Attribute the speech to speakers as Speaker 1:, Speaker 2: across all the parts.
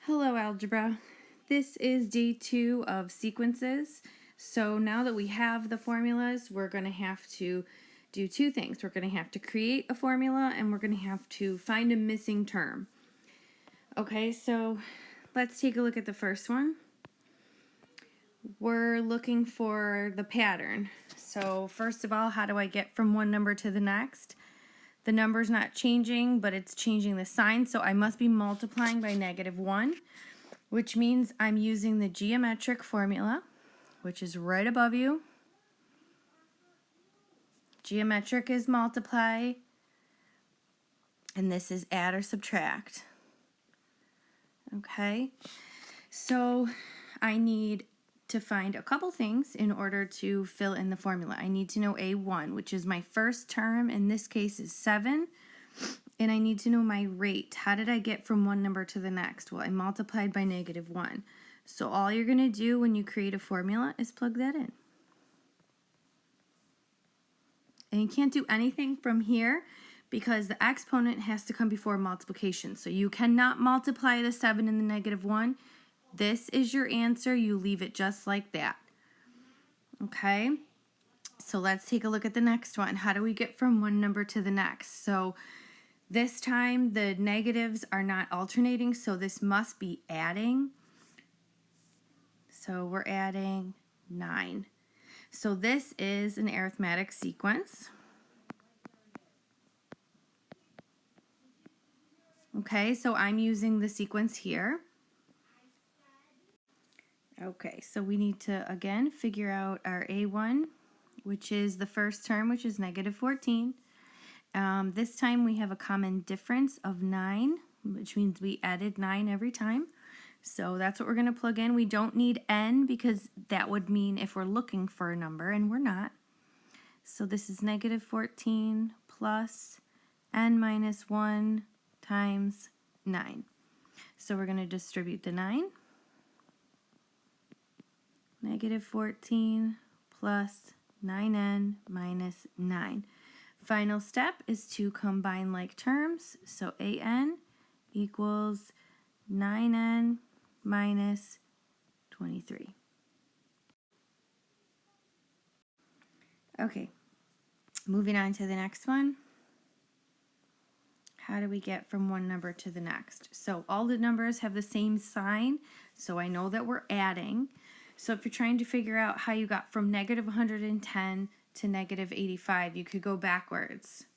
Speaker 1: Hello, algebra. This is day 2 of sequences. So now that we have the formulas, we're going to have to do two things. We're going to have to create a formula and we're going to have to find a missing term. Okay, so let's take a look at the first one. We're looking for the pattern. So first of all, how do I get from one number to the next? The number's not changing, but it's changing the sign, so I must be multiplying by -1, which means I'm using the geometric formula, which is right above you. Geometric is multiply, and this is add or subtract. Okay, so I need to find a couple things in order to fill in the formula. I need to know A1, which is my first term, in this case is 7, and I need to know my rate. How did I get from one number to the next? Well, I multiplied by -1. So all you're going to do when you create a formula is plug that in. And you can't do anything from here because the exponent has to come before multiplication. So you cannot multiply the 7 and the -1. This is your answer. You leave it just like that. Okay? So let's take a look at the next one. How do we get from one number to the next? So this time the negatives are not alternating, so this must be adding. So we're adding 9. So this is an arithmetic sequence. Okay, so I'm using the sequence here. Okay, so we need to, again, figure out our A1, which is the first term, which is -14. This time we have a common difference of 9, which means we added 9 every time. So that's what we're going to plug in. We don't need n because that would mean if we're looking for a number, and we're not. So this is -14 plus n minus 1 times 9. So we're going to distribute the 9. -14 plus 9n minus 9. Final step is to combine like terms. So an equals 9n minus 23. Okay, moving on to the next one. How do we get from one number to the next? So all the numbers have the same sign, so I know that we're adding. So if you're trying to figure out how you got from -110 to -85, you could go backwards.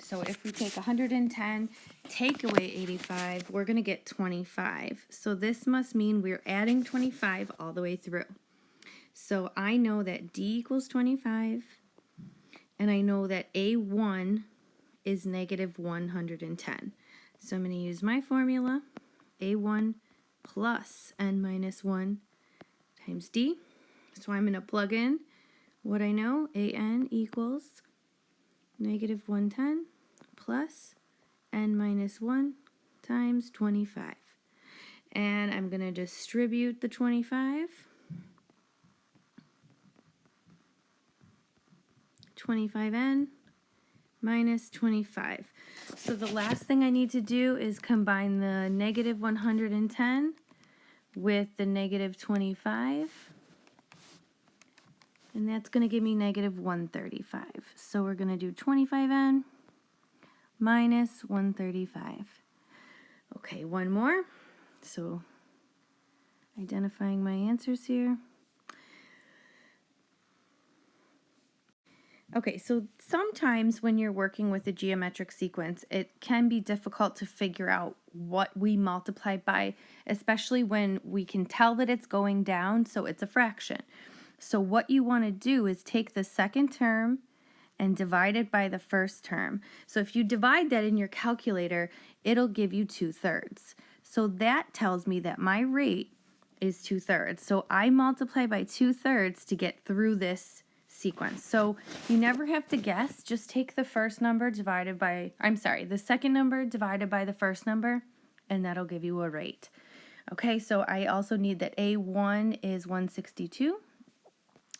Speaker 1: So if we take 110, take away 85, we're going to get 25. So this must mean we're adding 25 all the way through. So I know that D equals 25, and I know that A1 is -110. So I'm going to use my formula, A1 plus n minus 1 times D. So I'm going to plug in what I know, an equals -110 plus n minus 1 times 25. And I'm going to distribute the 25. 25n minus 25. So the last thing I need to do is combine the -110 with the -25. And that's going to give me -135. So we're going to do 25n minus 135. Okay, one more. So identifying my answers here. Okay, so sometimes when you're working with a geometric sequence, it can be difficult to figure out what we multiply by, especially when we can tell that it's going down, so it's a fraction. So what you want to do is take the second term and divide it by the first term. So if you divide that in your calculator, it'll give you 2/3. So that tells me that my rate is 2/3. So I multiply by 2/3 to get through this sequence. So you never have to guess, just take the first number divided by, the second number divided by the first number, and that'll give you a rate. Okay, so I also need that A1 is 162.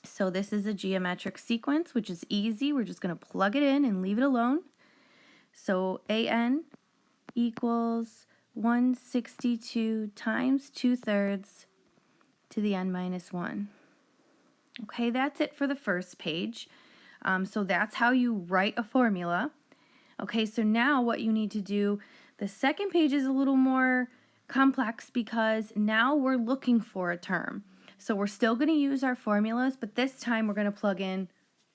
Speaker 1: So this is a geometric sequence, which is easy. We're just going to plug it in and leave it alone. So an equals 162 times 2/3 to the n minus 1. Okay, that's it for the first page. So that's how you write a formula. Okay, so now what you need to do, the second page is a little more complex because now we're looking for a term. So we're still going to use our formulas, but this time we're going to plug in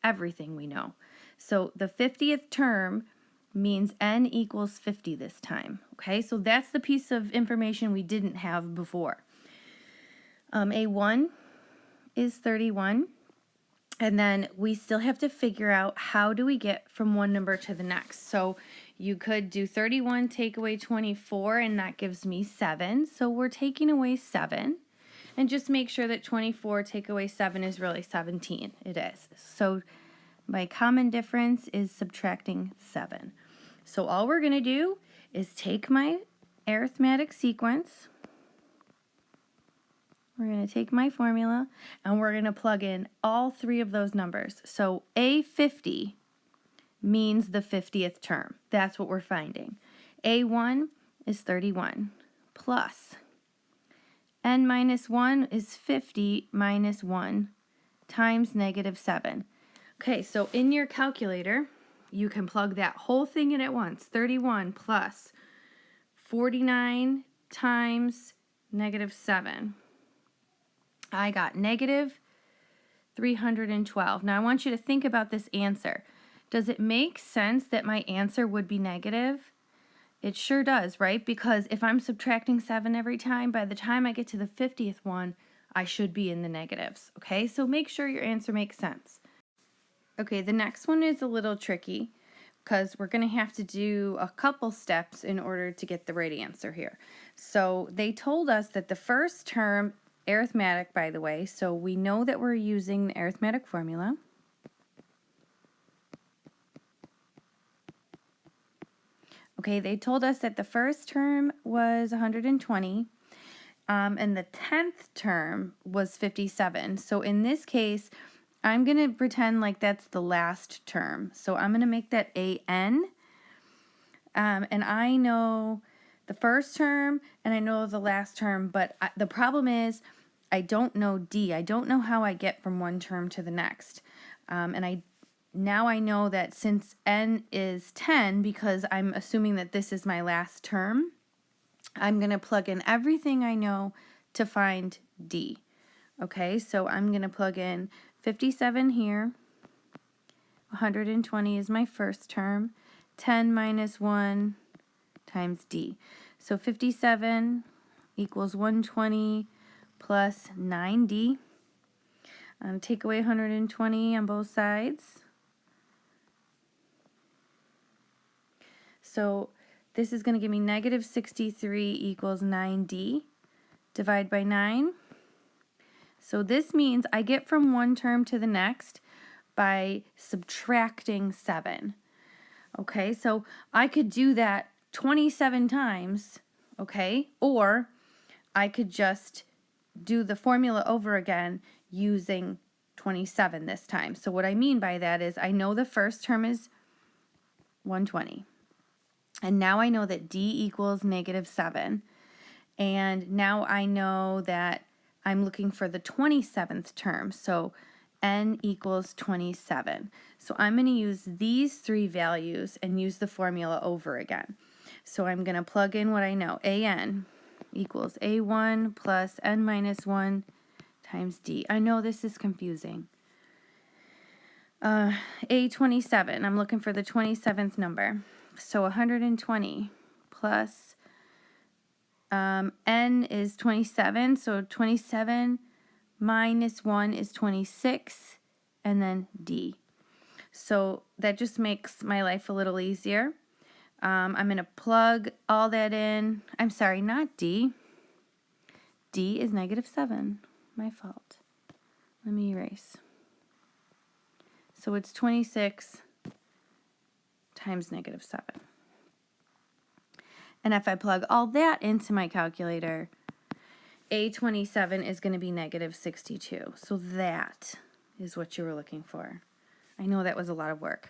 Speaker 1: everything we know. So the 50th term means n equals 50 this time. Okay, so that's the piece of information we didn't have before. A1 is 31. And then we still have to figure out how do we get from one number to the next. So you could do 31 take away 24, and that gives me 7. So we're taking away 7. And just make sure that 24 take away 7 is really 17. It is. So my common difference is subtracting 7. So all we're going to do is take my arithmetic sequence. We're going to take my formula and we're going to plug in all three of those numbers. So A50 means the 50th term. That's what we're finding. A1 is 31 plus n minus 1 is 50 minus 1 times negative 7. Okay, so in your calculator, you can plug that whole thing in at once. 31 plus 49 times negative 7. I got negative 312. Now I want you to think about this answer. Does it make sense that my answer would be negative? It sure does, right? Because if I'm subtracting 7 every time, by the time I get to the 50th one, I should be in the negatives, okay? So make sure your answer makes sense. Okay, the next one is a little tricky because we're going to have to do a couple steps in order to get the right answer here. So they told us that the first term, arithmetic, by the way, so we know that we're using the arithmetic formula. Okay, they told us that the first term was 120, and the 10th term was 57. So in this case, I'm going to pretend like that's the last term. So I'm going to make that AN, and I know the first term and I know the last term, but the problem is I don't know D. I don't know how I get from one term to the next. Now I know that since N is 10, because I'm assuming that this is my last term, I'm going to plug in everything I know to find D. Okay, so I'm going to plug in 57 here. 120 is my first term. 10 minus 1 times D. So 57 equals 120 plus 9D. Take away 120 on both sides. So this is going to give me negative 63 equals 9D. Divide by 9. So this means I get from one term to the next by subtracting 7. Okay, so I could do that 27 times, okay? Or I could just do the formula over again using 27 this time. So what I mean by that is I know the first term is 120. And now I know that D equals negative 7. And now I know that I'm looking for the 27th term. So N equals 27. So I'm going to use these three values and use the formula over again. So I'm going to plug in what I know. AN equals A1 plus N minus 1 times D. I know this is confusing. A27, I'm looking for the 27th number. So 120 plus N is 27, so 27 minus 1 is 26, and then D. So that just makes my life a little easier. I'm going to plug all that in. I'm sorry, not D. D is negative 7. My fault. Let me erase. So it's 26 times negative 7. And if I plug all that into my calculator, A27 is going to be negative 62. So that is what you were looking for. I know that was a lot of work.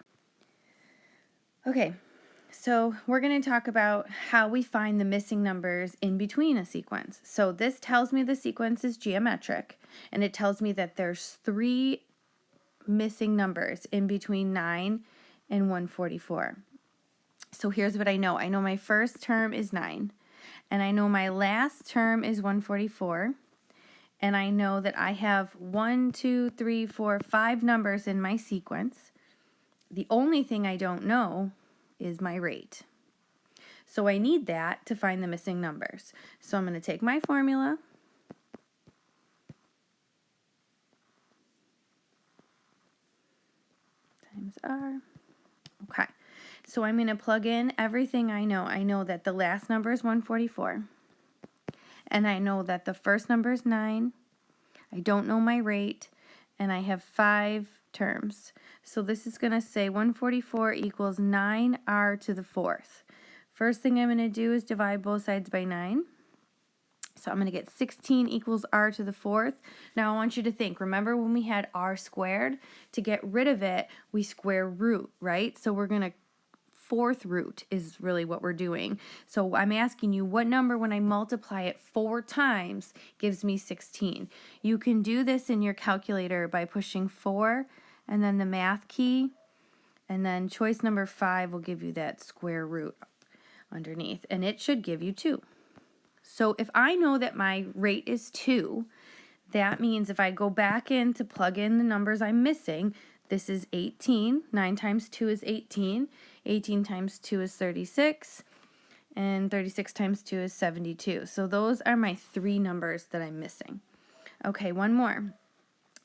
Speaker 1: Okay, So we're going to talk about how we find the missing numbers in between a sequence. So this tells me the sequence is geometric, and it tells me that there's 3 missing numbers in between 9 and 144. So here's what I know. I know my first term is 9, and I know my last term is 144, and I know that I have 1, 2, 3, 4, 5 numbers in my sequence. The only thing I don't know is my rate. So I need that to find the missing numbers. So I'm going to take my formula, times R. Okay, so I'm going to plug in everything I know. I know that the last number is 144, and I know that the first number is 9. I don't know my rate, and I have 5 terms. So this is going to say 144 equals 9R to the 4th. First thing I'm going to do is divide both sides by 9. So I'm going to get 16 equals R to the 4th. Now I want you to think, remember when we had R squared? To get rid of it, we square root, right? So we're going to 4th root is really what we're doing. So I'm asking you what number when I multiply it 4 times gives me 16. You can do this in your calculator by pushing 4 and then the math key, and then choice number 5 will give you that square root underneath, and it should give you 2. So if I know that my rate is 2, that means if I go back in to plug in the numbers I'm missing, this is 18. 9 times 2 is 18. 18 times 2 is 36. And 36 times 2 is 72. So those are my 3 numbers that I'm missing. Okay, one more.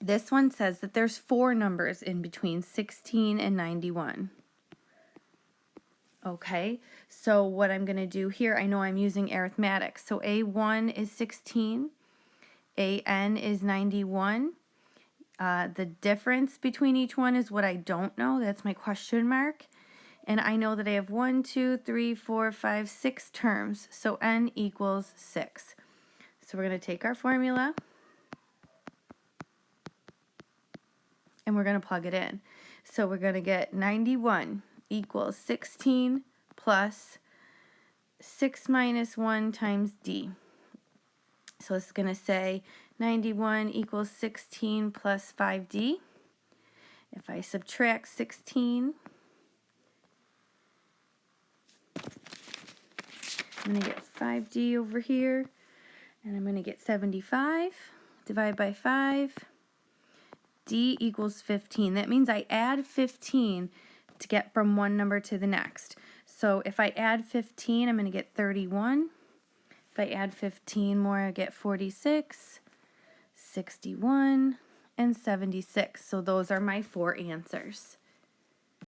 Speaker 1: This one says that there's 4 numbers in between 16 and 91. Okay, so what I'm going to do here, I know I'm using arithmetic. So A1 is 16, AN is 91. The difference between each one is what I don't know. That's my question mark. And I know that I have 1, 2, 3, 4, 5, 6 terms. So N equals 6. So we're going to take our formula and we're going to plug it in. So we're going to get 91 equals 16 plus 6 minus 1 times D. So it's going to say 91 equals 16 plus 5D. If I subtract 16, I'm going to get 5D over here, and I'm going to get 75. Divide by 5. D equals 15. That means I add 15 to get from one number to the next. So if I add 15, I'm going to get 31. If I add 15 more, I get 46, 61, and 76. So those are my 4 answers.